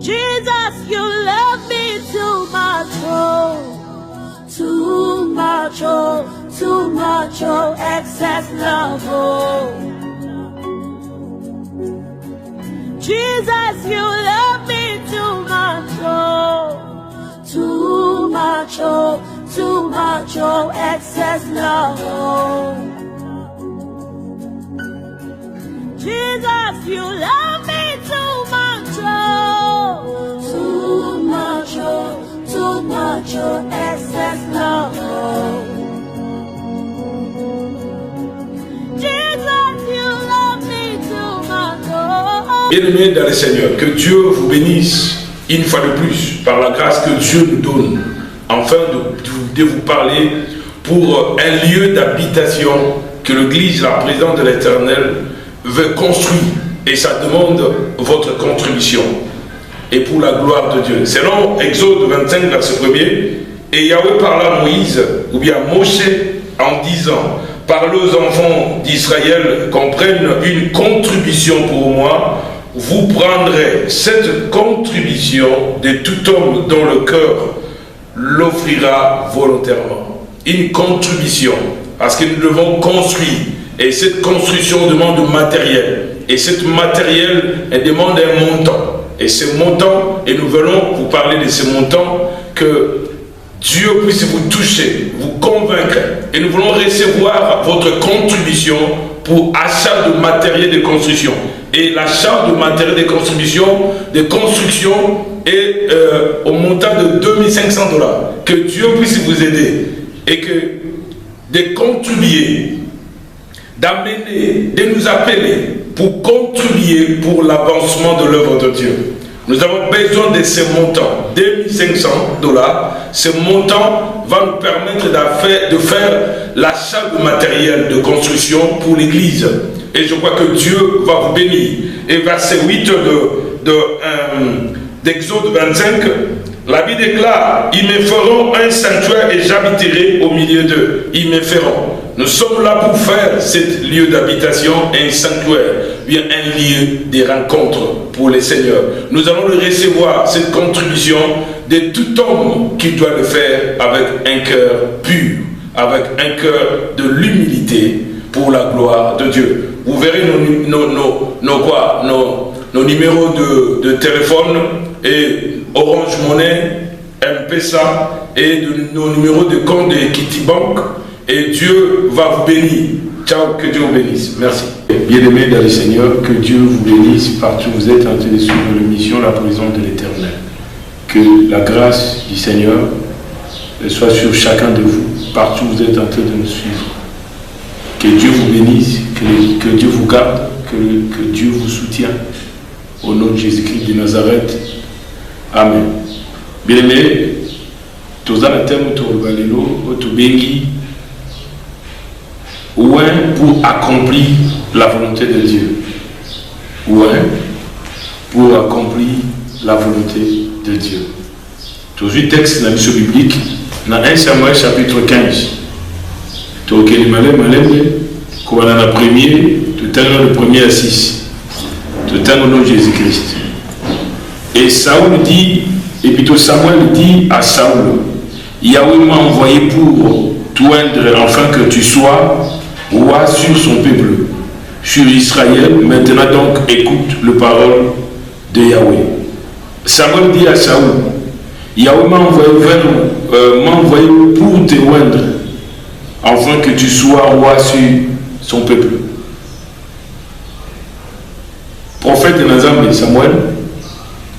Jesus, you love me too much, oh, too much, oh, too much, oh, excess love, oh. Jesus, you love me too much, oh, too much, oh, too much, oh, excess love, oh. Jesus, you love me too much, oh, too much, oh, too much, oh, excess love, oh. Jesus, you love me too much, oh. Bien-aimés dans le Seigneur, que Dieu vous bénisse une fois de plus par la grâce que Dieu nous donne, afin de vous parler pour un lieu d'habitation que l'Église, la présence de l'Éternel, veut construire, et ça demande votre contribution, et pour la gloire de Dieu. Selon Exode 25, verset 1er, et Yahweh parla à Moïse, ou bien à Moshe, en disant, parlez aux enfants d'Israël qu'on prenne une contribution pour moi, vous prendrez cette contribution de tout homme dont le cœur l'offrira volontairement. Une contribution, parce que nous devons construire. Et cette construction demande du matériel. Et ce matériel, elle demande un montant. Et ce montant, et nous voulons vous parler de ce montant, que Dieu puisse vous toucher, vous convaincre. Et nous voulons recevoir votre contribution pour achat de matériel de construction. Et l'achat de matériel de construction est au montant de $2500. Que Dieu puisse vous aider. Et que de contribuer, d'amener, de nous appeler pour contribuer pour l'avancement de l'œuvre de Dieu. Nous avons besoin de ce montant, $2500. Ce montant va nous permettre de faire l'achat de matériel de construction pour l'Église. Et je crois que Dieu va vous bénir. Et verset 8 d'Exode 25, la Bible déclare, ils me feront un sanctuaire et j'habiterai au milieu d'eux. Ils me feront. Nous sommes là pour faire ce lieu d'habitation un sanctuaire, bien un lieu de rencontre pour les seigneurs. Nous allons le recevoir, cette contribution de tout homme qui doit le faire avec un cœur pur, avec un cœur de l'humilité pour la gloire de Dieu. Vous verrez nos numéros de téléphone et Orange Money, M-Pesa et nos numéros de compte de Kitibank. Et Dieu va vous bénir. Ciao, que Dieu vous bénisse. Merci. Bien-aimés dans le Seigneur, que Dieu vous bénisse partout où vous êtes en train de suivre l'émission La présence de l'Éternel. Que la grâce du Seigneur soit sur chacun de vous, partout où vous êtes en train de nous suivre. Que Dieu vous bénisse, que Dieu vous garde, que Dieu vous soutienne. Au nom de Jésus-Christ de Nazareth. Amen. Bien-aimés, tous les thèmes autour de ouais, pour accomplir la volonté de Dieu. Ouais, pour accomplir la volonté de Dieu. Tous les textes de la mission biblique, dans 1 Samuel chapitre 15. Tout le premier à 6. Tout le nom de Jésus-Christ. Et Saoul dit, et plutôt Samuel dit à Saoul, Yahweh m'a envoyé pour t'oindre afin que tu sois roi sur son peuple, sur Israël. Maintenant donc écoute le parole de Yahweh. Samuel dit à Saoul, Yahweh m'a envoyé pour te oindre afin que tu sois roi sur son peuple. Prophète de Nazareth, Samuel,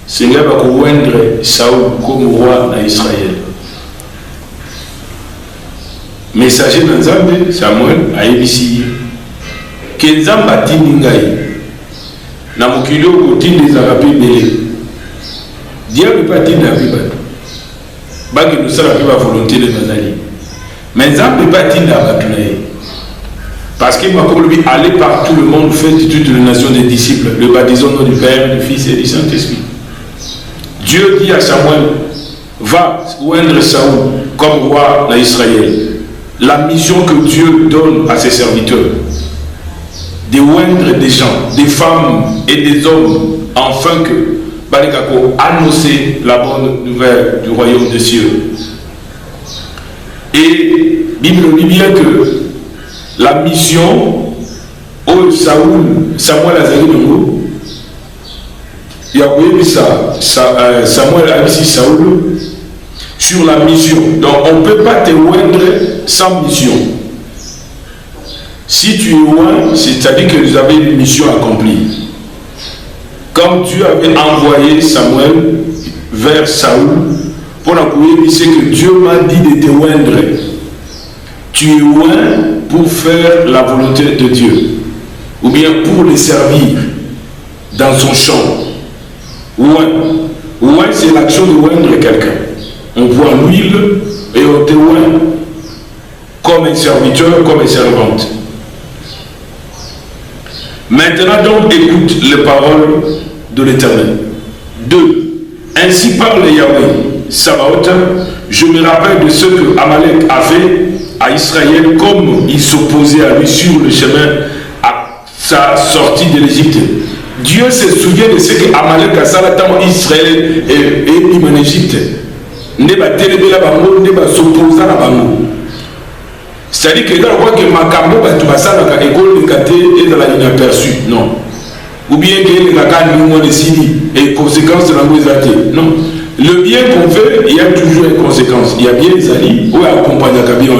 Seigneur va oindre Saoul comme roi d'Israël. Messager de Nazareth, Samuel a évisé que Nzamba atindi ngai na mokili oyo kotindi ezalaka mpe ebele diable mpe atindaka mpe bato bakende kosala mpe bavolonté de bazali mais Nzambe mpe atindaka bato na ye parce que makombo lobi allez par tout le monde, faites de toutes les nations des disciples, le baptisant au nom du Père, du Fils et du Saint-Esprit. Dieu dit à Samuel, va oindre Saoul comme roi d'Israël. La mission que Dieu donne à ses serviteurs, de oindre des gens, des femmes et des hommes, afin que Balikako annoncer la bonne nouvelle du royaume des cieux. Et Bible dit bien que la mission au Samuel Azali Nongo, Samuel a dit Saoul sur la mission. Donc on ne peut pas te oindre sans mission. Si tu es loin, c'est-à-dire que vous avez une mission accomplie. Comme Dieu avait envoyé Samuel vers Saoul, pour l'appuyer, c'est que Dieu m'a dit de te oindre. Tu es loin pour faire la volonté de Dieu, ou bien pour le servir dans son champ. Loin, c'est l'action de oindre quelqu'un. On voit l'huile et on te oint comme un serviteur, comme une servante. Maintenant donc écoute les paroles de l'Éternel. 2. Ainsi parle Yahweh Sabaoth, je me rappelle de ce que Amalek a fait à Israël, comme il s'opposait à lui sur le chemin à sa sortie de l'Égypte. Dieu se souvient de ce que Amalek a fait tant Israël est mis en Égypte. Ne va téléver la bango, ne va s'opposer à la bango. C'est-à-dire que dans le roi que Makambo va tout passer dans l'école de Katé et dans la ligne aperçue. Non. Ou bien que la canne nous de Sidi et conséquences de la moisate. Non. Le bien qu'on fait, il y a toujours une conséquence. Il y a bien les alliés ou accompagner à Kabila.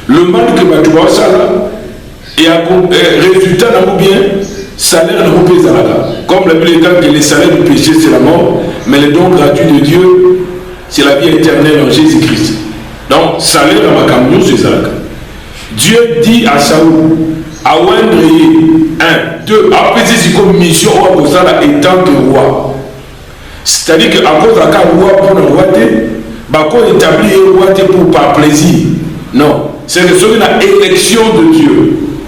Le mal que tu vas ça là, et résultat d'un bien, salaire n'a pas payé. Comme la Bible dit que les salaires du péché c'est la mort, mais le don gratuit de Dieu c'est la vie éternelle en Jésus-Christ. Donc, salaire à ma camion, c'est ça. Dieu dit à Saoul, à Wendre, 1, 2, après c'est comme mission au Bosala étant que roi. C'est-à-dire qu'à cause de la roi pour le roi, Bako établit un roi pour par plaisir. Non, c'est que c'est une élection de Dieu,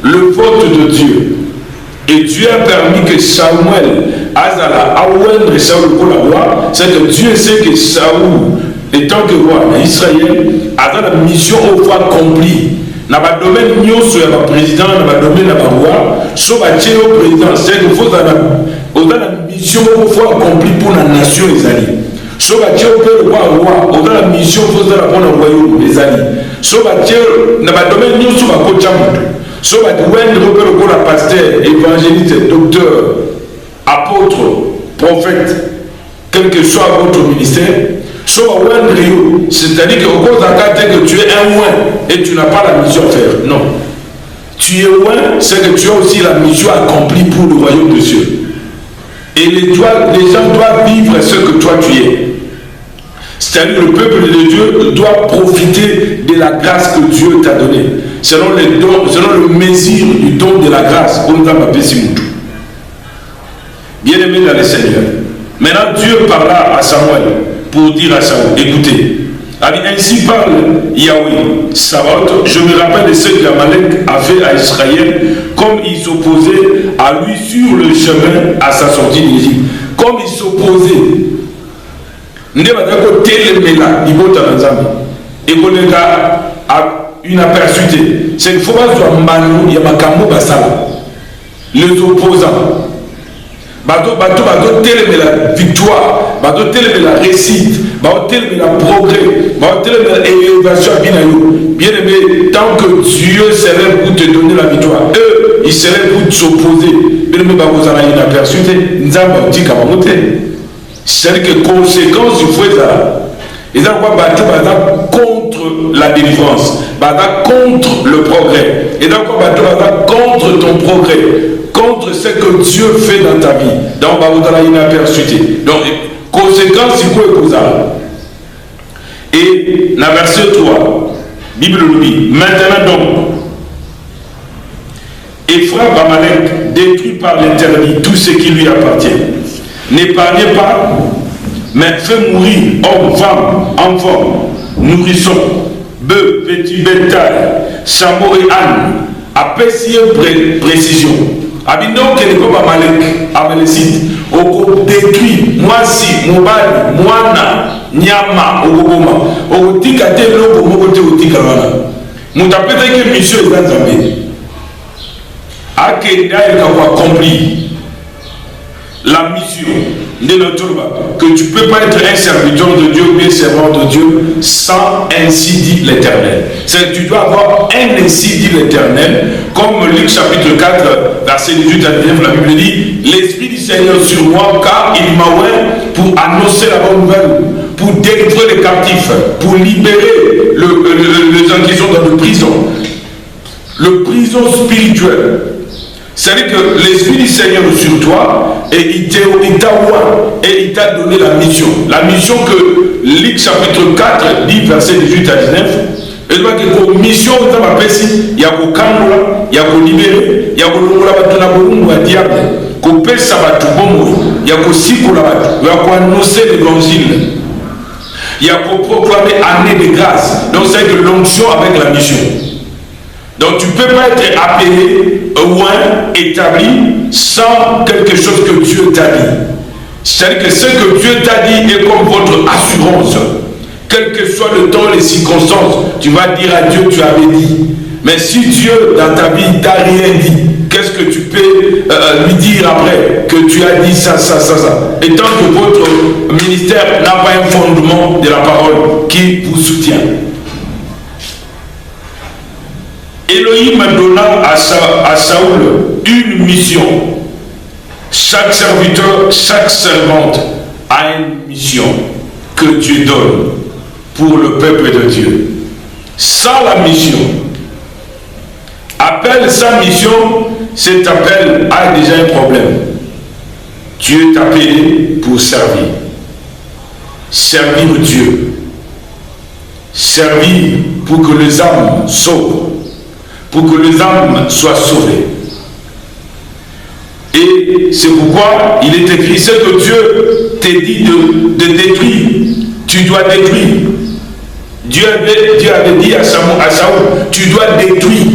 le vote de Dieu. Et Dieu a permis que Samuel Azala a Wendre Saoul pour la roi. C'est que Dieu sait que Saoul, étant que roi d'Israël, a la mission au fois accomplie. Dans le domaine il y a un président, dans le domaine il y a un roi, sauf au président, c'est qu'il faut la mission au fois accomplie pour la nation des alliés. Sauf au roi, on a la mission pour le royaume des alliés. Sauf dans le domaine il y a un coach. Sauf pour la pasteur, évangéliste, docteur, apôtre, prophète, quel que soit votre ministère. C'est-à-dire qu'au cause que tu es un loin et tu n'as pas la mission à faire. Non. Tu es loin, c'est que tu as aussi la mission accomplie pour le royaume de Dieu. Et les gens doivent vivre ce que toi tu es. C'est-à-dire que le peuple de Dieu doit profiter de la grâce que Dieu t'a donnée. Selon les dons, selon le mesure du don de la grâce. Bien aimé dans le Seigneur. Maintenant Dieu parla à Samuel pour dire à Samuel, écoutez, ainsi parle Yahweh Sabaoth, je me rappelle de ce qu'Amalek a fait à Israël, comme il s'opposait à lui sur le chemin à sa sortie d'Égypte. Comme il s'opposait. Une aperçue, c'est qu'il faut pas il y a les opposants. Bateau la victoire, bateau la réussite, bateau la progrès, bateau l'élévation à bien aimé, tant que Dieu serait pour te donner la victoire, eux, ils seraient pour s'opposer. Bien aimé, vous avez une aperçue, c'est-à-dire que conséquence du fouet là, ils ont battu contre la délivrance, contre le progrès, et donc contre ton progrès, contre ce que Dieu fait dans ta vie. Donc, vous avez une aperçue. Donc, conséquence, c'est quoi que vous avez? Et, dans le verset 3, Bible nous dit, maintenant donc, et frappe Amalek, détruit par l'Éternel tout ce qui lui appartient. N'épargnez pas, mais fais mourir hommes, femmes, enfants, nourrissons, bœufs, petits bétail, chameaux et ânes, à précision. Abindo que ne pas Amalek, Amalécite, au détruit, moi si, Mobali, Moana, Nyama, Ogoma, au Tikate, Lobo, Mokote, au Tikamana. Moutapete que mission est dans Zambé. Akeda est accompli la mission. que tu ne peux pas être un serviteur de Dieu ou un servant de Dieu sans ainsi dit l'Éternel. C'est que tu dois avoir un ainsi dit l'Éternel, comme Luc chapitre 4, verset 18 à 19, la Bible dit, l'Esprit du Seigneur sur moi, car il m'a oint pour annoncer la bonne nouvelle, pour délivrer les captifs, pour libérer les gens qui sont dans la prison, le prison spirituel. C'est-à-dire que l'Esprit du Seigneur sur toi, et il t'a oint, et il t'a donné la mission. La mission que Luc chapitre 4 dit, verset 18 à 19, et donc que mission dans ma pécie, il y a qu'au cambre, il y a qu'au libérer, il y a qu'au longola batuna bolungu à diable, qu'au pesa batu bomo, il y a qu'au sikola batu, il y a qu'au annoncer l'évangile, il y a qu'au proclamer année de grâce. Donc c'est de l'onction avec la mission. Donc tu ne peux pas être appelé, oint, établi, sans quelque chose que Dieu t'a dit. C'est-à-dire que ce que Dieu t'a dit est comme votre assurance. Quel que soit le temps, les circonstances, tu vas dire à Dieu, tu avais dit. Mais si Dieu, dans ta vie, t'a rien dit, qu'est-ce que tu peux lui dire après que tu as dit ça. Et tant que votre ministère n'a pas un fondement de la parole qui vous soutient. Elohim donna à Saoul une mission. Chaque serviteur, chaque servante a une mission que Dieu donne pour le peuple de Dieu. Sans la mission, appel sans mission, cet appel a déjà un problème. Dieu est appelé pour servir. Servir Dieu. Servir pour que les âmes sauvent. Pour que les âmes soient sauvées. Et c'est pourquoi il est écrit, ce que Dieu t'a dit de détruire, tu dois détruire. Dieu avait dit à Saoul, tu dois détruire.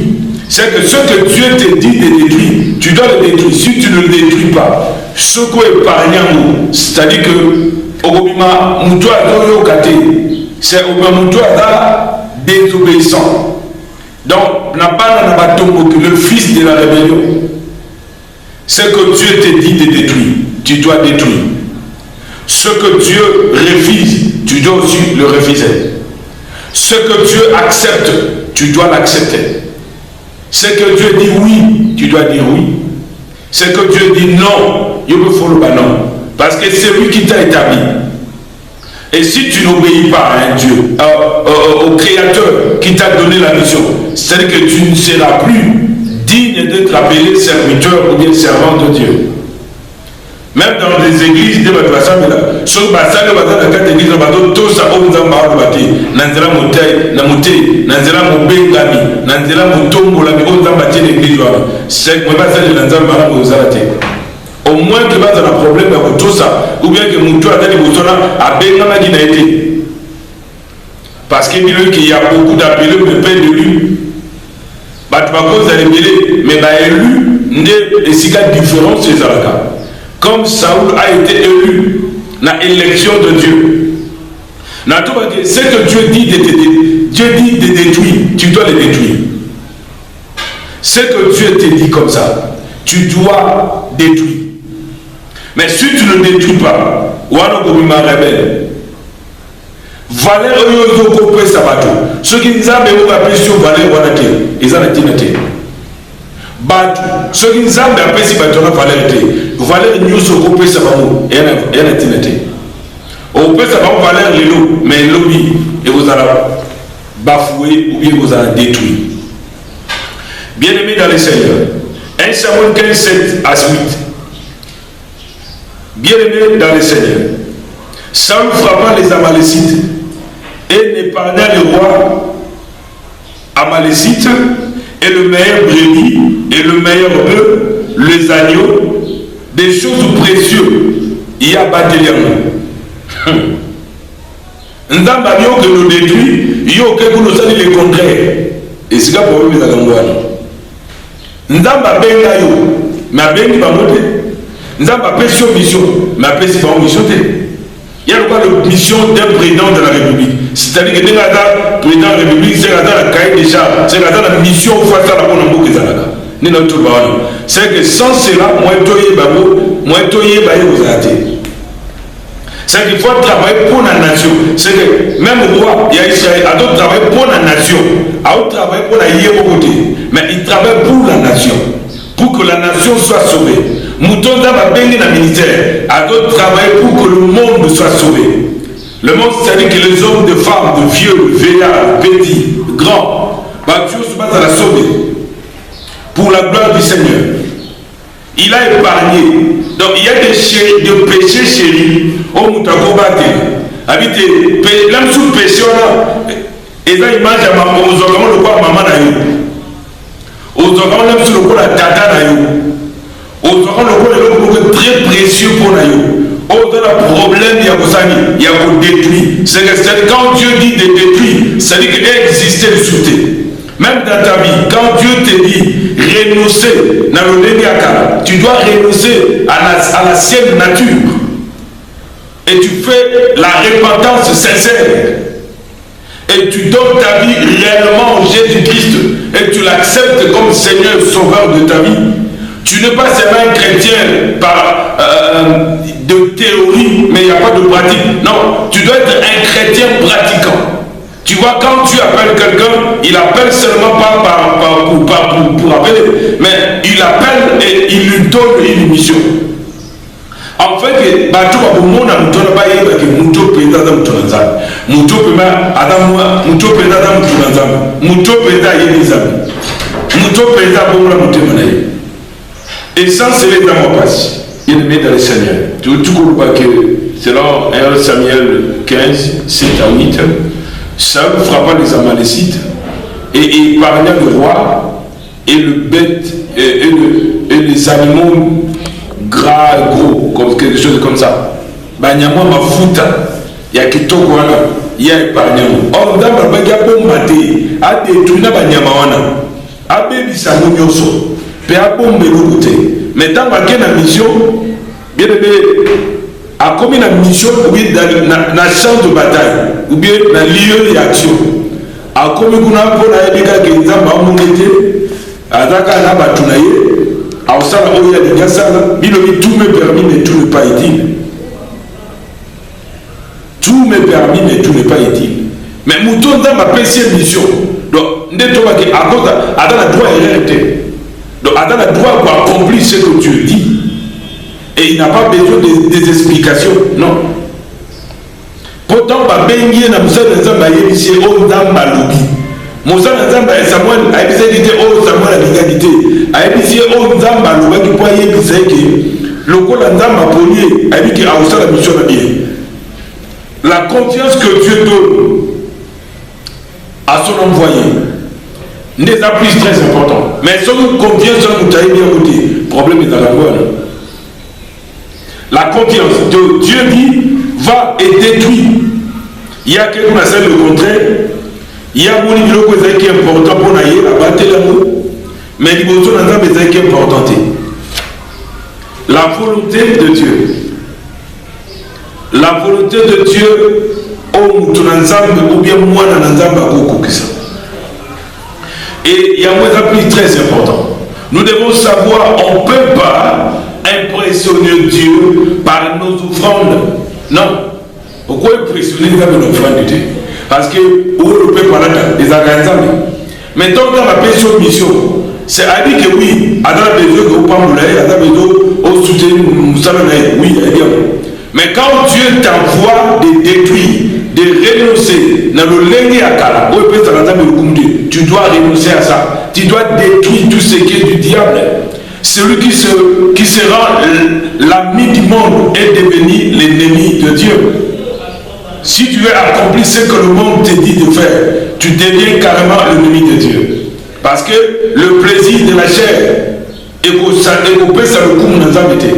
C'est que ce que Dieu t'a dit de détruire, tu dois le détruire. Si tu ne le détruis pas, ce qu'on épargne, c'est-à-dire que Obima Moutoua c'est Obima Moutoua désobéissant. Donc, le fils de la rébellion, c'est que Dieu te dit de détruire, tu dois détruire. Ce que Dieu refuse, tu dois aussi le refuser. Ce que Dieu accepte, tu dois l'accepter. Ce que Dieu dit oui, tu dois dire oui. Ce que Dieu dit non, il me faut le non. Parce que c'est lui qui t'a établi. Et si tu n'obéis pas à un Dieu, au Créateur qui t'a donné la mission, c'est-à-dire que tu ne seras plus digne d'être appelé serviteur ou bien servant de Dieu. Même dans les églises de votre assemblée, sur le bassin de la carte église, tout ça, on va en bâtir. Nanzela Moutei, Namouté, Nanzela Moubengami, Nanzela Moutombo, on va bâtir l'église. C'est moi, ça, je n'entends pas vous arrêter. Au moins que pas dans un problème avec tout ça, ou bien que Moutou a dit à Bengama qui n'a été. Parce qu'il y a beaucoup d'appelés, mais pas de lui. Bah, tu vas cause à l'émêler, mais bah, élu, et si il y a différence, c'est ça. Comme Saoul a été élu dans l'élection de Dieu. Ce que Dieu dit de détruire, tu dois le détruire. Ce que Dieu te dit comme ça, tu dois détruire. Mais si tu ne détruis pas, Wanogobima rebelle. Valère Oyozoko Sabato. Ceux qui nous ont appelé sur Valère Wanate, ils en ont été. Batu, ceux qui nous ont appelé sur Valère Valère Valère Nyosoko Sabato, et en a été. On peut savoir Valère Lilo, mais lobby, et vous allez bafouer ou bien vous allez détruire. Bien-aimés dans les Seigneurs, 1 Samuel 15, 7 à 8. Bien-aimés dans les Seigneurs, Saül frappa les Amalécites et n'épargna le roi Amalécite et le meilleur brebis et le meilleur bœuf, les agneaux, des choses précieuses. Il y a Bateliam. Ndamba yo que nous détruit, yo que nous allons le contraire. Et c'est là pour nous les agangouanes. Ndamba benga yo, mais bengi pas monter. Nous avons appelé sur mission, mais appelé c'est pas une mission. Il y a quoi la mission d'un président de la République. C'est-à-dire que le président de la République, c'est la cahier des charges, c'est la mission face à la bonne boucle des Alaka. C'est que sans cela, moi, toye babo, moi, toye baye vous arrêtez. C'est qu'il faut travailler pour la nation. C'est que même le roi, il y a Israël, a d'autres travailler pour la nation. A d'autres travailler pour la côté. Mais il travaille pour la nation. Pour que la nation soit sauvée. Mouton va bénir le ministère. A d'autres travailler pour que le monde soit sauvé. Le monde, c'est-à-dire que les hommes, de femmes, de vieux, de vieillards, petits, grands, Dieu se bat à la sauver. Pour la gloire du Seigneur. Il a épargné. Donc il y a des péchés chéris. Oh, Moutakobate. Habite, l'homme sous péché, et là, il mange à maman, aux organes, le corps maman d'ailleurs. Aux organes, l'homme sous le corps, la tata d'ailleurs. Aux organes, le corps est très précieux pour d'ailleurs. Oh, dans le problème, il y a il y a détruit. C'est que quand Dieu dit de détruire, ça dit qu'il existait de sauter. Même dans ta vie, quand Dieu te dit renoncer dans le tu dois renoncer à la sienne nature. Et tu fais la repentance sincère. Et tu donnes ta vie réellement au Jésus-Christ. Et tu l'acceptes comme Seigneur sauveur de ta vie. Tu n'es pas seulement un chrétien par de théorie, mais il n'y a pas de pratique. Non, tu dois être un chrétien pratiquant. Tu vois, quand tu appelles quelqu'un, il appelle seulement pas pour appeler, mais il appelle et il lui donne une mission. En fait, il y a beaucoup de monde qui ont été et ça, c'est les dames passées. Il est dans le Seigneur. Tu vois que selon 1 Samuel 15, 7 à 8, Saül frappa les Amalécites et épargna le roi et le bête et les animaux gras et gros, comme quelque chose comme ça. Banyama mafuta ya kitoko wana ya épargné. Or dans le baga bombardé a détruit na banyama wana. A bebisa munyoso pe a bomber le côté. Mais dans la mission, bien aimé, a commis la mission ou bien dans la champ de bataille ou bien dans le lieu d'action. A commis qu'on a pour la éducation qui est en monté, à Dakar na batunaye, à Osala Oya de Gassala, tout me permis mais tout n'est pas utile. Tout me permis mais tout n'est pas utile. Mais mouton dans ma PC mission, donc n'est pas que à cause Adam a droit à hériter. Donc Adam a droit pour accomplir ce que Dieu dit. Et il n'a pas besoin des explications, non. Pourtant, Bengi n'a pas besoin de ici au Zambalobi. Moussa Zamba et Samuel a essayé de dire au Samuel la légalité. A essayé au Zambalobi qui peut y dire que le col Zamba polier a dit qu'il a aussi la mission à bien. La confiance que Dieu donne à son envoyé n'est pas plus très important. Mais son confiance en nous a bien côté. Le problème est dans la voie. La confiance de Dieu dit va et détruit. Il y a quelque chose à le contraire. Il y a un niveau qui est important pour naïe, la bataille l'amour. Mais il y a un niveau qui est important. La volonté de Dieu. La volonté de Dieu, ou bien moi dans l'ensemble, et il y a un plus très important. Nous devons savoir, on ne peut pas impressionner Dieu par nos offrandes. Non. Pourquoi impressionner nos offrandes de Dieu? Parce que où le peuple les organismes. Maintenant, dans la mission, c'est à dire que oui, à la besoin que vous parlez, à la besoin au soutien, oui, bien. Mais quand Dieu t'envoie de détruire, de renoncer dans le lingue à Kala, tu dois renoncer à ça. Tu dois détruire tout ce qui est du diable. Celui qui sera l'ami du monde est devenu l'ennemi de Dieu. Si tu veux accomplir ce que le monde te dit de faire, tu deviens carrément l'ennemi de Dieu. Parce que le plaisir de la chair est coupé ça le coup dans la vérité.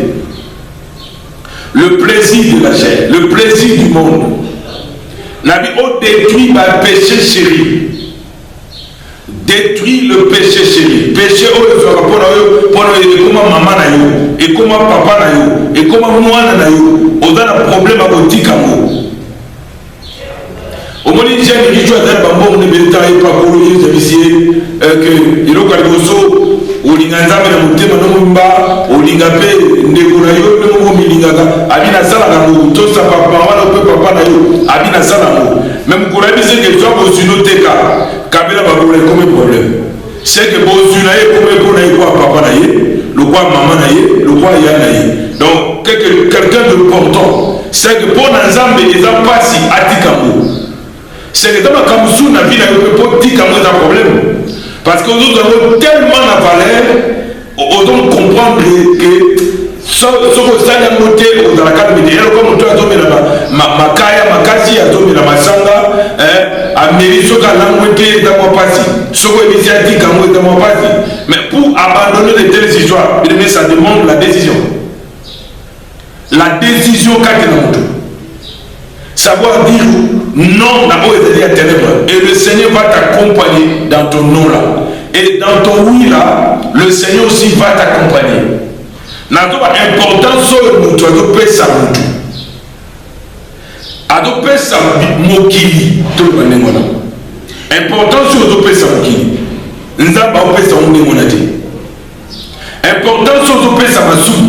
Le plaisir de la chair, le plaisir du monde. Nabi o détruit par péché chéri. Détruit le péché chéri. Péché au pour comment maman na yo, et comment papa na yo, et comment moi na yo. On a un problème à botique amour. Au omoni jeune richo azali bambongo ne beleta epakolo yesu abisie ke eloko ya liboso olinga nzambe na motema no mobimba olinga mpe ndeko na yo nde moko milingaka abi nasalaka ngo tosa papa wana mpe papa na yo abi nasala ngo me mokolo ayebisi ke zwa bozwi noteka kabela bakolo ekome problème c'est que bozwi na ye ekome mpo na ye kwa papa na ye lokwa mama na ye lokwa ya na ye donc quelqu'un de important c'est que mpo na nzambe eza mpasi atika ngo c'est que dans makambo su na vie na yo mpe mpo tika ngo eza problème parce que nous avons tellement la valeur autant comprendre que ce que ça a noté dans la carte médiane comme toi as mis makaya makasi a mis la masanga a mérité ce qu'a l'angoité dans mon passé ce que l'initiative a dans mon passé mais pour abandonner de telles histoires ça demande la décision qu'a été dans tout savoir dire non d'abord est à ténèbres et le Seigneur va t'accompagner dans ton non là et dans ton oui là le Seigneur aussi va t'accompagner nato ba importance oyo mutu adopesa mutu adopesa mokili toloba ndenge wana importance oyo odopesa mokili nzambe aopesa ngo ndenge wana te importance oyo odopesa masumu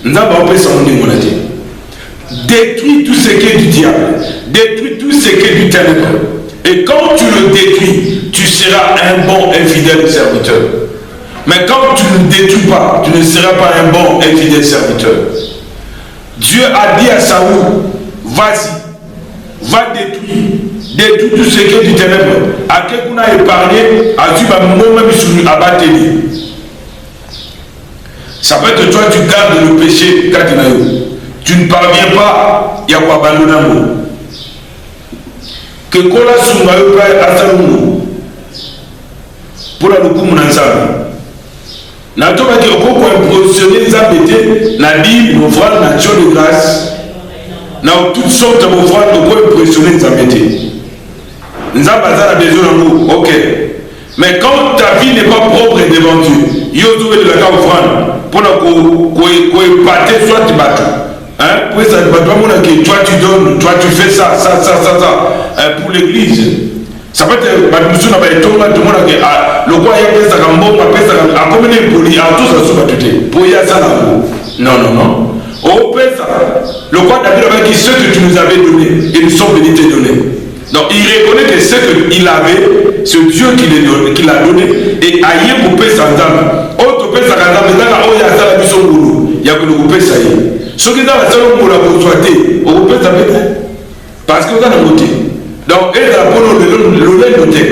nzambe aopesa ngo ndenge wana te. Détruis tout ce qui est du diable, détruis tout ce qui est du ténèbre. Et quand tu le détruis, tu seras un bon et fidèle serviteur. Mais quand tu ne le détruis pas, tu ne seras pas un bon et fidèle serviteur. Dieu a dit à Saoul, vas-y, va détruire tout ce qui est du ténèbre. À quelqu'un a épargné, à Dieu va moi-même sur abattre. Ça peut être toi, tu gardes le péché quand tu as eu. Tu ne parviens pas, il y a quoi abandonner. Que kola sunga yo pa asalumu pour la lukumu na nzambe. Na to ba ki okoko impressionner nzambe te na Bible mon frère na Dieu de grâce. Na toutes sortes mon frère de impressionner nzambe te. Nzambe azala besoin nango, OK. Mais quand ta vie n'est pas propre devant Dieu, yo to de la ka offrande pour la ko épater soit tu bateau. Hein? Pour ça, toi tu donnes, toi tu fais ça, pour l'église. Ça peut être, le roi a fait ça comme bon, a commis poli, a tout ça sur pour y aller ça là. Non. Au ça, le roi David avait dit ce que tu nous avais donné, et nous sommes venus te donner. Donc il reconnaît que ce qu'il avait, ce Dieu qui l'a donné, et ailleurs pour payer sa dame. Autre payer sa dame, mais dans la haut, il y a ça la mission boulot. Il y a que le coupé ça y est. Ce qui est dans la salle où on l'a consulté, on peut taper parce qu'on a noté. Donc, elle a le noté.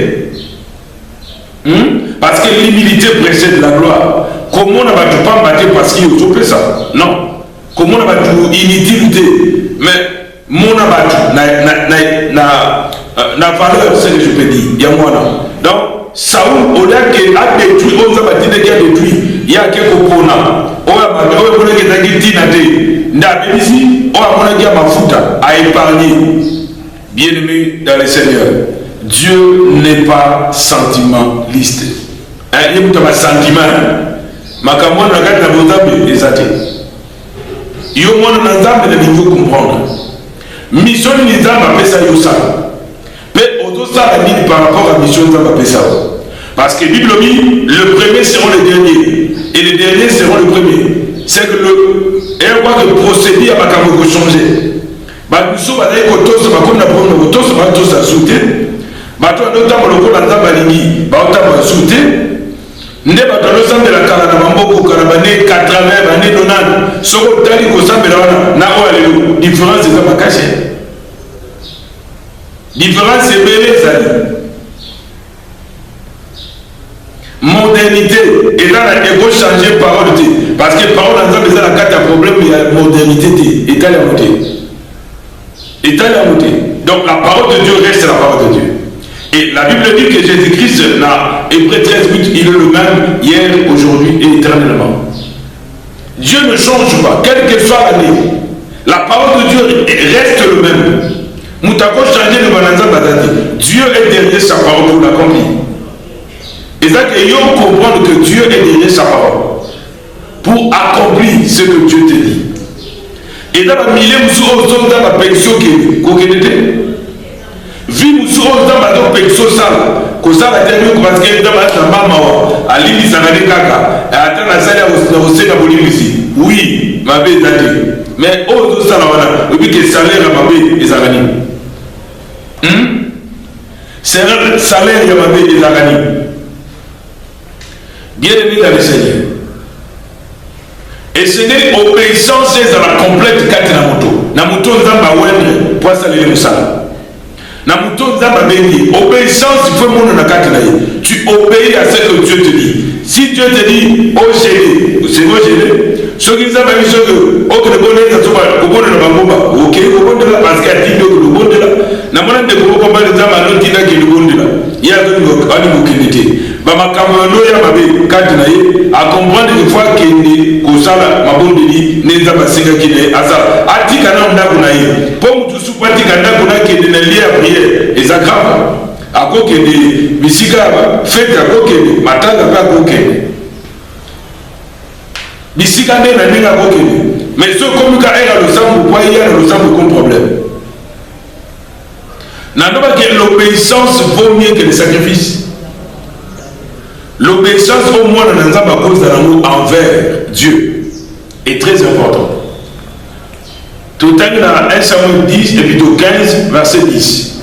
Parce que l'humilité précède la gloire. Comment on n'a pas battu parce qu'il y a ça? Non. Comment on n'a pas inutilité? Mais mon abattu n'a valeur, c'est ce que je peux dire. Il y a moi là. Donc, Saoul, au lieu qu'il a détruit, on a battu qu'il a détruit. Il y a quelques opponents. On a épargné. Bien-aimé dans le Seigneur, Dieu n'est pas sentimentaliste. Il n'y a pas de sentiment. Ma camon n'a pas de sentiment. Il y a un niveau comprendre. Mission de l'Islam appelle ça Yosa. Mais au-delà de la par rapport à la mission de l'Islam appelle ça. Parce que la Bible dit, le premier seront les derniers. Et les derniers seront les premiers. C'est que et on va procéder à ma caméra changer. Bah nous sommes allés au tour, ça va comme la première au tour, ça va tous à sauter. Bah toi notamment le coup dans balingi, bah on t'a sauté. Ne ba dans le centre de la Canada Mambo Karabane 80 années 90. Ce qu'on t'a dit qu'au centre de la na o différence c'est pas caché. Différence c'est belle ça. Modernité et là il faut changer parole parce que parole dans besoin la carte problème il y a modernité et la montée donc la parole de Dieu reste la parole de Dieu et la Bible dit que Jésus-Christ Hébreux 13:8 il est le même hier aujourd'hui et éternellement. Dieu ne change pas quelle que soit l'année, la parole de Dieu reste le même. Moutako changer le bananza badadi, Dieu est derrière sa parole pour l'accomplir. Et ça que nous comprendre que Dieu est derrière sa parole pour accomplir ce que Dieu te dit. Et dans la milieu, nous sommes dans la pension qui est vie sosala kosala te yo parce que dans la mama ali bisangane kaka ata na sala na oseka bolimbisi oui mabe date mais autres sala wana obi que salaire mabe ezangani salaire ya mabe ezangani bien aimé dans le Seigneur et ce n'est obéissance à la complète kati na moto nzamba wendre pour saluer le sala na moto nzamba bengi obéissance il faut mon na kati na ye tu obéis à ce que Dieu te dit si Dieu te dit oh gérer c'est moi gérer ce qui nzamba biso que ok le bonheur ça soit au bonheur na bangomba ok au bonheur parce qu'il dit que le bonheur na mona de ko komba nzamba no tina ki le bonheur ya ko ngo ani mukindite ba makambo no ya mabe kati na ye a comprendre une fois qu'il kosala mabondeli neza basinga kine asa atika na ndako na ye po mutu supati kanda kuna kende na lia prière eza grave akokende bisika fete akokende matanga pa akokende bisika nde na ndenge akokende mais so komika era losambo kwa ya losambo comme problème nando ba que l'obéissance vaut mieux que le sacrifice. L'obéissance au moins dans l'ensemble à cause de l'amour envers Dieu est très important. Tout à l'heure dans 1 Samuel 10 et plutôt 15 verset 10.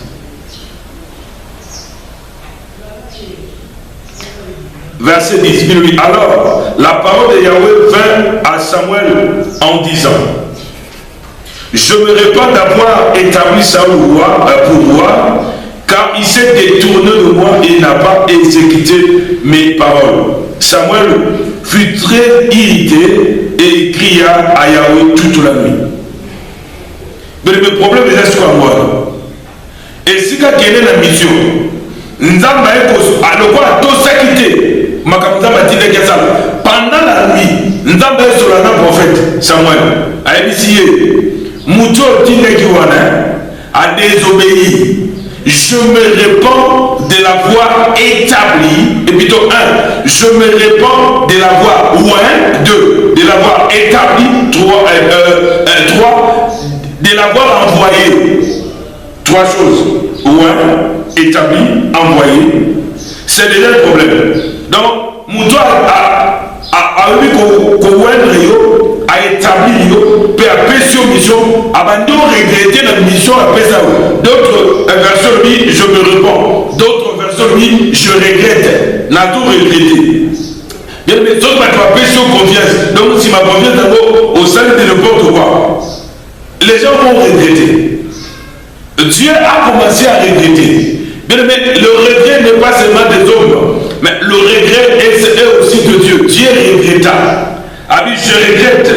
Verset 10. Alors la parole de Yahweh vint à Samuel en disant: je me répands d'avoir établi Saül roi pour moi, car il s'est détourné de moi et n'a pas exécuté mes paroles. Samuel fut très irrité et cria à Yahweh toute la nuit. Mais le problème est sur moi. Et si quelqu'un est dans la mission, Nzamba est le quoi tout s'acquitter. Pendant la nuit, Nzamba est sur la prophète Samuel a initié Mouto Tinekiwana a désobéi. Je me répands de la voie établie, et plutôt 1, je me répands de la voie 1, 2, de la voie établie, 3, de la voie envoyée. 3 choses. 1, établi, envoyé. C'est déjà le problème. Donc, Mouto a eu a établi peut appeler sur mission abandon regretter la mission après ça d'autres versions disent je me réponds d'autres versions disent je regrette n'a tout regretté bien mais d'autres va appeler sur confiance donc si ma confiance d'abord au sein de n'importe quoi les gens vont regretter. Dieu a commencé à regretter bien mais le regret n'est pas seulement des hommes mais le regret est aussi de Dieu. Dieu regretta. Abi, je regrette,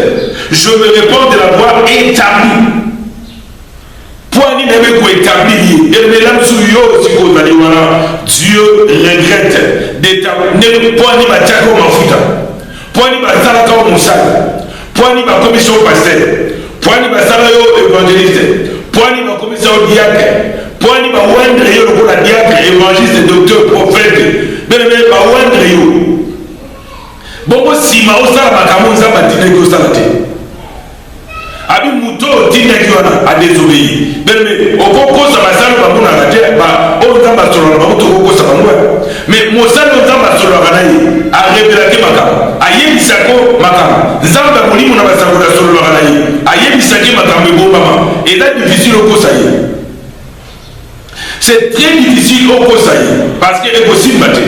je me réponds de la voie établie. Point n'avait qu'à établir. Et les lames sous yo, si vous allez voir, Dieu regrette d'établir. Point ni ma tchako mafuta. Point ni ma salaka au moussal. Point ni ma commission pasteur. Point ni ma salayo évangéliste. Point ni ma commission diacre. Point ni ma wendre yo le la diacre, évangéliste, docteur, prophète. Mais ma wendre yo. Bongo sima osala makambo nzamba tinaki osala te abi muto tinaki wana a désobéi bene okokosa basalo bamona te ba o nzamba solo ba muto okokosa bango mais mosalo nzamba solo bana ye a révélé makambo ayebisako makambo nzamba molimo na basalo na solo bana ye ayebisaki makambo ebombama et là difficile okosa ye c'est très difficile okosa ye parce que est possible bate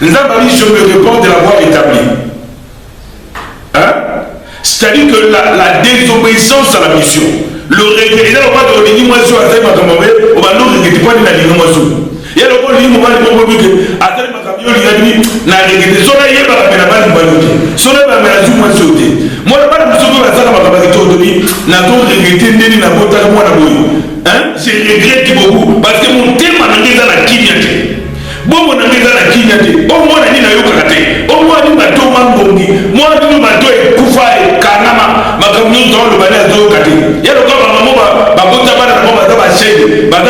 Nzamba dit je me réponds de la voie établie. Hein? C'est-à-dire que la désobéissance à la mission, le regret, il y a le droit de dire moi je suis à Zéma Kamabé, on va nous regretter pas de la ligne moi sous. Il y a le droit de dire moi je suis à Zéma Kamabé, il y a dit na regretter. Sola yé ba la base baloté. Sola ba la zou moi sauté. Moi la base sauté la sala ba ba to domi na to regretter ndeni na bota moi na boyo. Hein? Je regrette beaucoup parce que mon thème na ngeza na kinyate. Bon mon ami dans la kinyate au moins ni na yokate au moins ni bato mangongi moi ni bato kufa kanama makamnu dans le bana zo kate ya lo kama mamu ba bota bana ba ba shede ba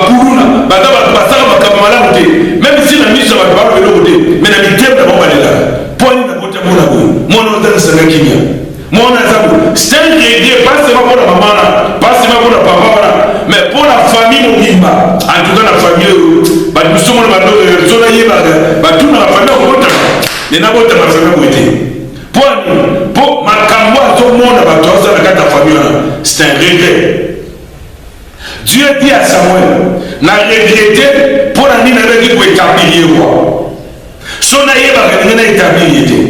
kuruna ba basaka makamala muté même si la mise ba ba le muté mais na mitem na ba la point na bota mona bo mono dans sa kinya mona zabu c'est un regret pas seulement pour la maman pas seulement pour la papa mais pour la famille mobimba en mona bando zona yeba ba tuna ba famille okota ne na bota ba famille boité pour makambo azomona bato azala kata famille c'est un regret. Dieu dit à Samuel n'a regretté pour la nina avec pour établir quoi son ayeba kana établir était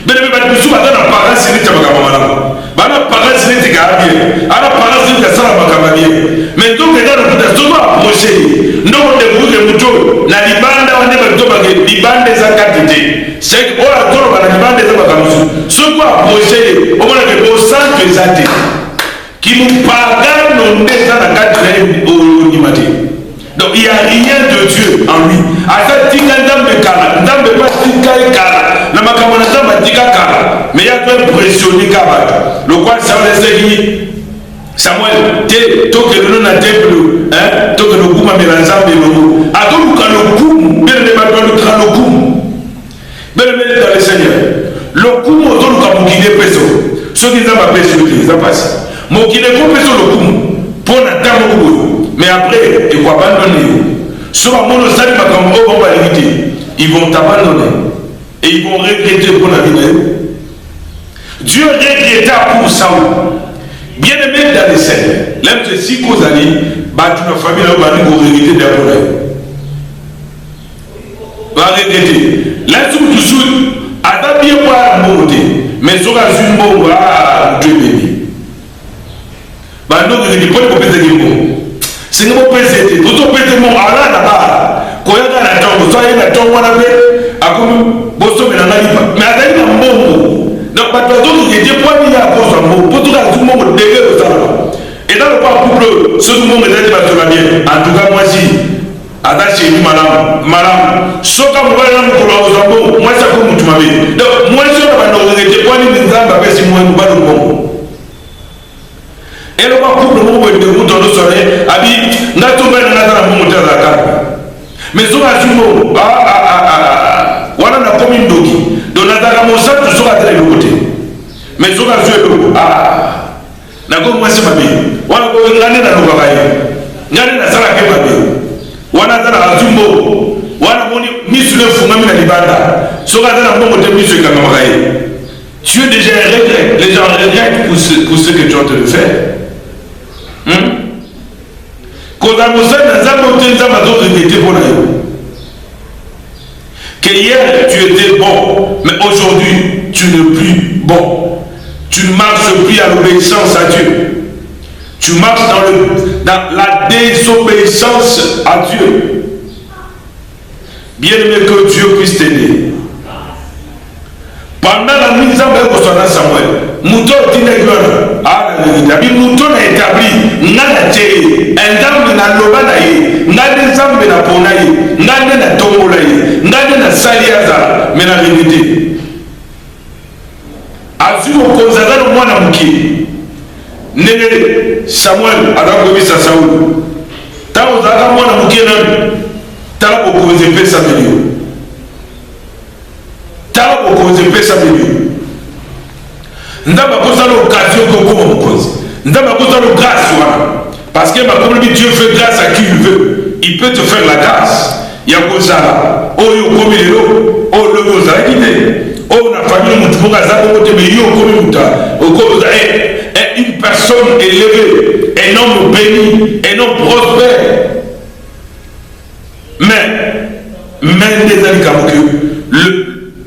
bele ba bisu ba na parents ni tabaka mama bana parents ni tigabie ana parents ni kasala makamabie mais donc dans le temps doit approcher non de vous de muto na libanda wane ba to ba libanda za quantité c'est que ola to ba na libanda za makamusu ce quoi approcher au moins que au centre exact qui nous pardonne nos dés dans la quantité au nimati. Donc il n'y a rien de Dieu en lui. À ça, tika ndambe kala, ndambe pas tika kala, na makamana ndambe tika kala. Mais il y a tout impressionné kaba. Le quoi ça va laisser Samuel, to que le nom na temple, hein, to que le kuma melanzambe lomo. A tout le kum, bien le matin le crâne kum. Bien le dans le Seigneur. Le kum au tout le kamukine peso. Ceux qui ont appelé sur lui, ça passe. Mon qui ne peut pas sur le kum pour la dame au mais après, ils vont abandonner. Sur un monde salut, ils vont t'abandonner. Et ils vont regretter pour la vie. Dieu regretta pour Saoul. Bien aimé dans les scènes. L'un de ces causes années, battu la famille, là, va regretter d'abord. Va regretter. Là, tout de suite, à ta bien voir la beauté. Mais sur la zone, on va Dieu béni. Bah, non, je dis pas de couper des mots. C'est nous péter, tout au péter mon ala là-bas. Quand il y a la tombe, soit il y a la tombe, on a fait, à comme Bosso, mais on a dit pas. Mais à un mot. Donc, pas de tout, il y a des points, il y a cause d'un mot. Pour tout le monde, dégueu au salon. Et dans le pas couple, ce monde est dit, va te bien. En tout cas, moi, si, à ta chez lui, madame, sauf quand vous voyez l'homme pour la moi, ça comme tu m'avais. Donc, moi, je ne vais pas nous dire, parce que moi, nous pas le bon. Et le couple de vous dans le soleil, habite, n'a tout bien dans la montagne à la carte. Mais sur la jumeau, voilà la commune d'Oki. Donc, la Mossa, tu seras très côté. Mais sur la jumeau, n'a pas moi, c'est ma vie. Voilà, l'année dans le travail. L'année dans la salle à Kébabi. Voilà, dans la jumeau. Voilà, mis sur le fond, même la Libanda. Sur la montagne, mis sur le Kamaraï. Tu es déjà un regret. Les gens regrettent pour ce que tu es en train de faire. Que hier tu étais bon, mais aujourd'hui tu n'es plus bon. Tu ne marches plus à l'obéissance à Dieu. Tu marches dans la désobéissance à Dieu. Bien aimé, que Dieu puisse t'aider. Pendant la mise en œuvre de Samuel, Mouton Mouton a établi Nanaté, un dame na Lobanaye, Nade Zambe na Ponaye, Nade na Tomolaye, Nade na Saliaza, mais la vérité. Azu au Konzaga le moine Mouki, Nene Samuel a raconté sa Saoul. Tant aux Aga moine Mouki, tant au Konzepé Samuel. Tant au Konzepé Samuel. Ndaba kozala l'occasion de comment on cause. Ndaba kozala grâce parce que comme Dieu fait grâce à qui il veut, il peut te faire la grâce. Il y a kozala. Oh yo comme il est là. Oh le kozala guidé. Oh la famille mutumoka zako kote mais yo comme muta. Une personne élevée, un homme béni, un homme prospère. Mais des années comme que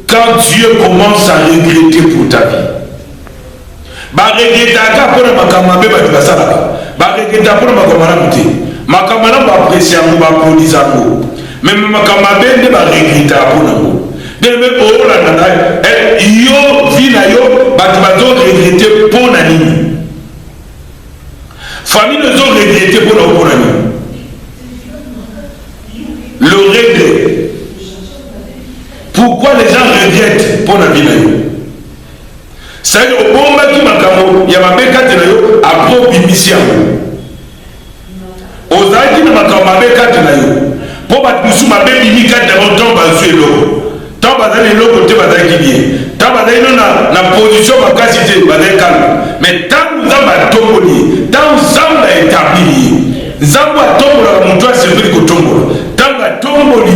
quand Dieu commence à regretter pour ta vie. Baregeta pour makambe basala baregeta pour makamana muté makamana ba apprécier ngo ba produire ngo même makambe ne baregeta pour ngo de me o la nana yo vina yo bato regretter pour nani famille nous ont regretté pour nani le regret. Pourquoi les gens regrettent pour la vie? C'est-à-dire au moment où il y a ma bécate à propre mission. Aux aïdis de ma bécate pour battre ma bécate dans temps basé l'eau. Tant basé l'eau côté basé qui vient. Tant basé na position ma qualité basé calme. Mais tant nous avons tombé, tant nous avons établi, nous avons tombé mon toit c'est vrai que tombé. Tant nous avons tombé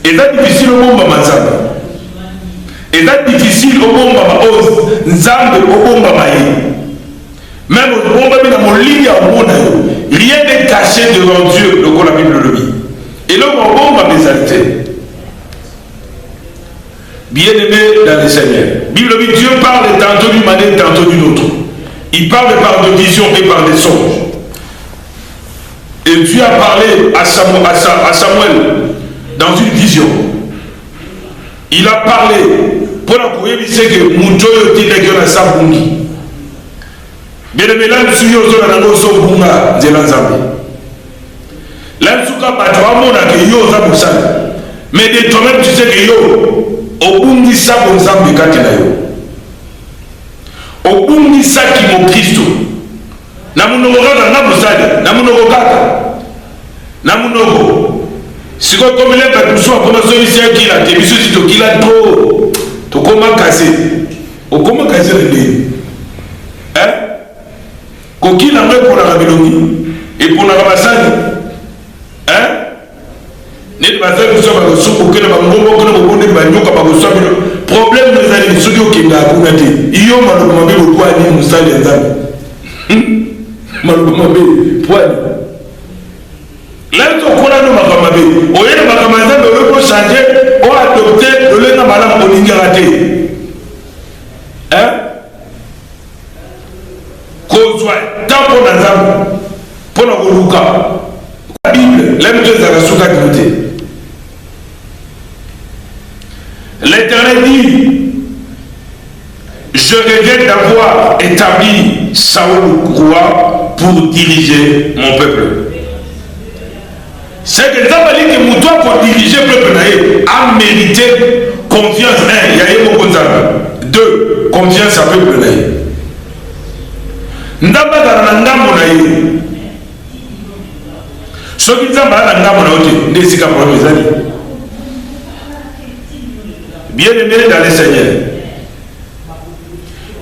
Et c'est difficile au monde Manzamba. Et c'est difficile au monde Nzambe au monde même au monde rien n'est caché devant Dieu, le la Bible le dit. Et l'homme au monde mes alité. Bien-aimé dans le Seigneur. Bible dit Dieu parle tantôt d'une manière, tantôt d'une autre. Il parle par des visions et par des songes. Et Dieu a parlé à Samuel dans une vision. Il a parlé pour la courir, il sait que Moutoyo dit que la Sabungi. Bien-aimé, là, nous sommes dans la Bunga de l'Anzambi. Là, nous sommes dans la Bunga. Mais de toi-même, tu sais que yo, au Bungi Sabunzambi Katinayo. Au Bungi Sakimo Christo. Namunogaka, Namunogaka. Namunogo. Si vous avez un peu de temps, vous avez un peu de temps, vous avez hein? Koki na pour la Rabilongi et pour la Rabassani. Hein? N'est pas ça que ça va se souper que la Mambo, que le Bobo de Bagno, comme vous savez, problème des années, ceux qui ont été, ils ont malheureusement le poids de Moussa et Zami. Malheureusement, poids. Là, ils ont connu nos Makamabé. Au lieu de Makamazan, le repos changé, ont adopté le lait de Madame Olingarate. Hein? Tant pour Nazam, pour la Bible, l'aime de Zarasuka Gnoté. L'Éternel dit, je regrette d'avoir établi Saoul roi pour diriger mon peuple. C'est que Zabali que Moutoua pour diriger le peuple a mérité confiance. 1, il y a eu beaucoup de 2, confiance à peuple naïf. Ndabagara na ngambo na ye soki nzamba na ngambo na ote ndesika problème ezali. Bien-aimé dans le Seigneur,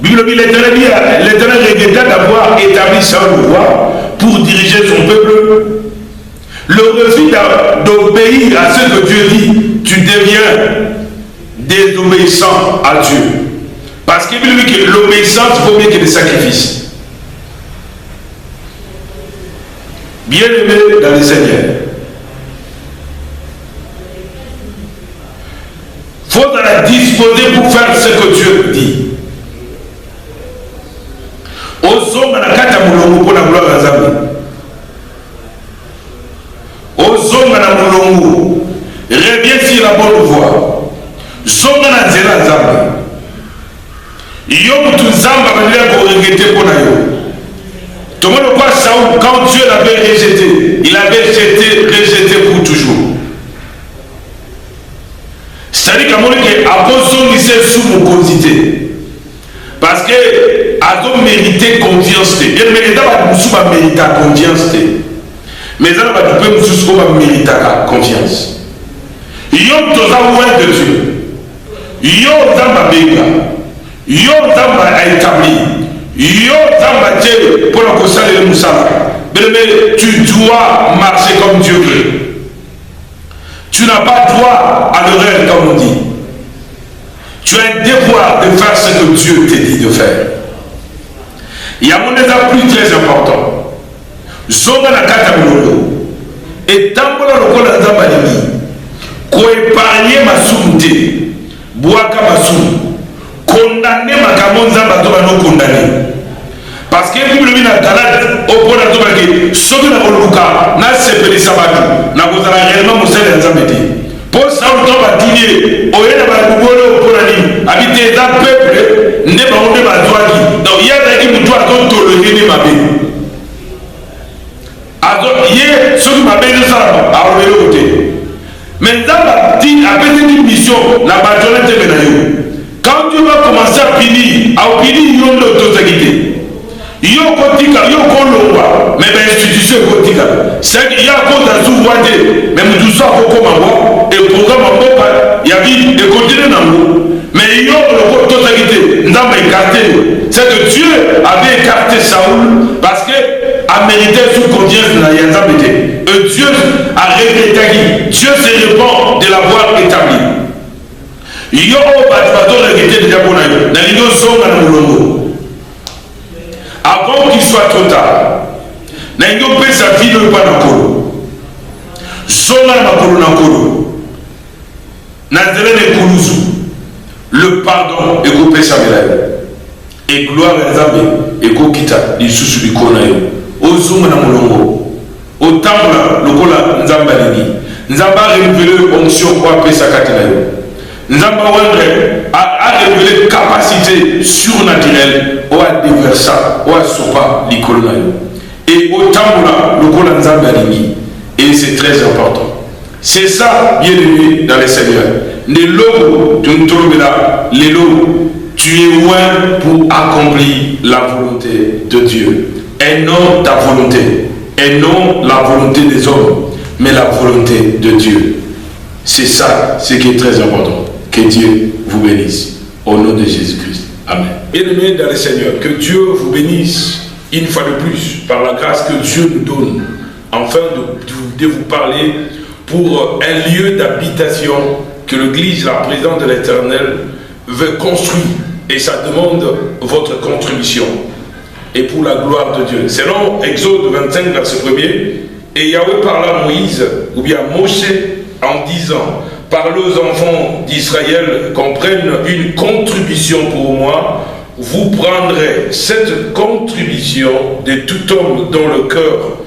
Bible dit l'Éternel regretta d'avoir établi Saül roi pour diriger son peuple. Le refus d'obéir à ce que Dieu dit, tu deviens désobéissant à Dieu, parce qu'il dit que l'obéissance vaut mieux que les sacrifices. Bien-aimé dans le Seigneur, il faut la disposer pour faire ce que Dieu dit. Ozonga na kata mulongo pour la gloire à Zambie. Ozonga na mulongo, reviens sur la bonne voie. Zonga na zela Zambie. Yom tu Zamba va dire qu'on regrette pour nayo. Tout le monde voit Saoul, quand Dieu l'avait rejeté, il avait rejeté pour toujours. C'est-à-dire qu'à mon avis, à cause de sous mon quantité, parce que à donc mérité confiance, bien mérité pas sous ma mérita confiance, mais ça va tu peux sous ma mérita confiance. Yom toza loin de Dieu, Yom zamba bega, Yom zamba a établi. Yo zamba Dieu pour le conseil de Moussa. Mais tu dois marcher comme Dieu veut. Tu n'as pas droit à l'erreur comme on dit. Tu as un devoir de faire ce que Dieu te dit de faire. Il y a mon exemple plus très important. Zonga na kata mulolo. Et tambola lokola zamba limi. Ko épargner ma soumte. Boaka ma soum. Condamner ma kamonza bato no condamner. Parce que vous le na galade au point de tomber ce que na oluka na sepeli sabatu na kozala réellement mosala nzambete pour ça on doit dîner au yena ba kubolo pour ani habiter dans peuple ne ba onde ba toaki donc il y a qui mutu a donc tolérer ne mabe azo ye ce qui mabe de ça a on le côté mais dans la dit avec une mission la majorité de la yo quand Dieu va commencer à punir yon l'autorité. Yo kotika, yo kolongwa, mais l'institution kotika. C'est qu'il y a un compte à sous-voiter, mais nous tous ça pour comment et le programme en boka, il y a vie et continue dans l'eau. Mais yo le compte totalité, nous avons écarté. C'est que Dieu avait écarté Saoul parce que a mérité sous confiance dans Yanzabete. Dieu a rétabli, Dieu se répand de l'avoir établi. Yo avant qu'il soit trop tard, Nango peut sa vie ne pas n'akolo. Zona makolo n'akolo. Nazele ne kuluzu. Le pardon et coupé sa médaille. Et gloire à Nzambe et kokita di susu di kona yo. Ozunga na mulongo. Otambula lokola Nzamba lini. Nzamba révélé onction kwa pesa katina yo. Nzamba wendre a révélé capacité surnaturelle au adversaire, au sopa l'ikolo yo. Et otambula lokola Nzamba lini. Et c'est très important. C'est ça, bien aimé dans le Seigneur. Les logo, tu es loin pour accomplir la volonté de Dieu. Et non ta volonté. Et non la volonté des hommes, mais la volonté de Dieu. C'est ça, ce qui est très important. Que Dieu vous bénisse. Au nom de Jésus-Christ. Amen. Bien-aimés dans le Seigneur, que Dieu vous bénisse une fois de plus par la grâce que Dieu nous donne, afin de vous parler pour un lieu d'habitation que l'Église, la présence de l'Éternel, veut construire. Et ça demande votre contribution. Et pour la gloire de Dieu. Selon Exode 25, verset 1er, et Yahweh parla à Moïse, ou bien Moshe, en disant, parlez aux enfants d'Israël qu'on prenne une contribution pour moi. Vous prendrez cette contribution de tout homme dont le cœur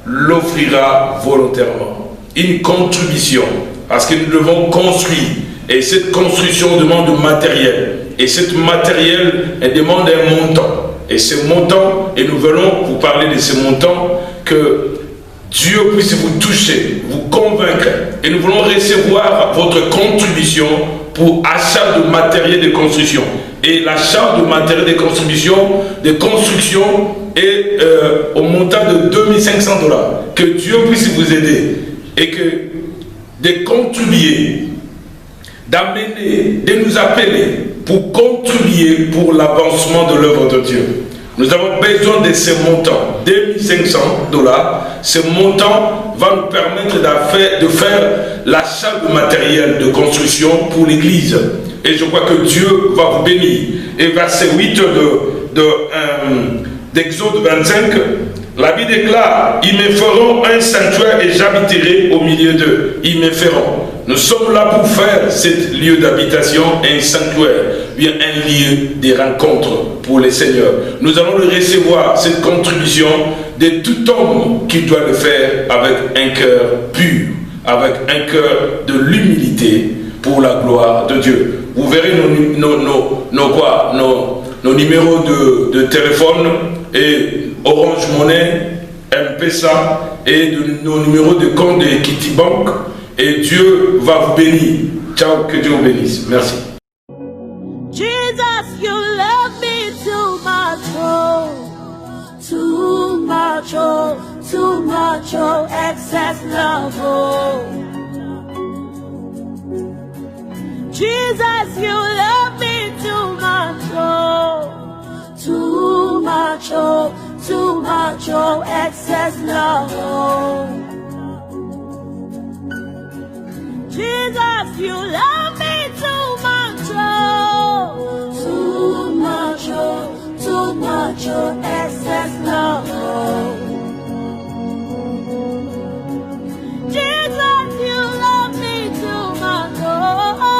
l'offrira volontairement. Une contribution, parce que nous devons construire, et cette construction demande du matériel, et ce matériel, elle demande un montant, et ce montant, et nous allons vous parler de ce montant, que Dieu puisse vous toucher, vous convaincre, et nous voulons recevoir votre contribution pour achat de matériel de construction. Et l'achat de matériel de construction est au montant de $2500. Que Dieu puisse vous aider et que de contribuer, d'amener, de nous appeler pour contribuer pour l'avancement de l'œuvre de Dieu. Nous avons besoin de ce montant, $2500. Ce montant va nous permettre de faire l'achat de matériel de construction pour l'Église. Et je crois que Dieu va vous bénir. Et verset 8 d'Exode 25, la Bible déclare, ils me feront un sanctuaire et j'habiterai au milieu d'eux. Ils me feront. Nous sommes là pour faire ce lieu d'habitation, un sanctuaire, bien un lieu de rencontre pour les seigneurs. Nous allons le recevoir, cette contribution de tout homme qui doit le faire avec un cœur pur, avec un cœur de l'humilité pour la gloire de Dieu. Vous verrez nos numéros de téléphone et Orange Money, M-Pesa et nos numéros de compte de Kitty Bank. Et Dieu va vous bénir. Ciao, que Dieu vous bénisse. Merci. Jesus, you love me too much, oh, too much, oh, too much, oh, excess love, oh. Jesus, you love me too much, oh, too much, oh, too much, oh, excess love, oh. Jesus, you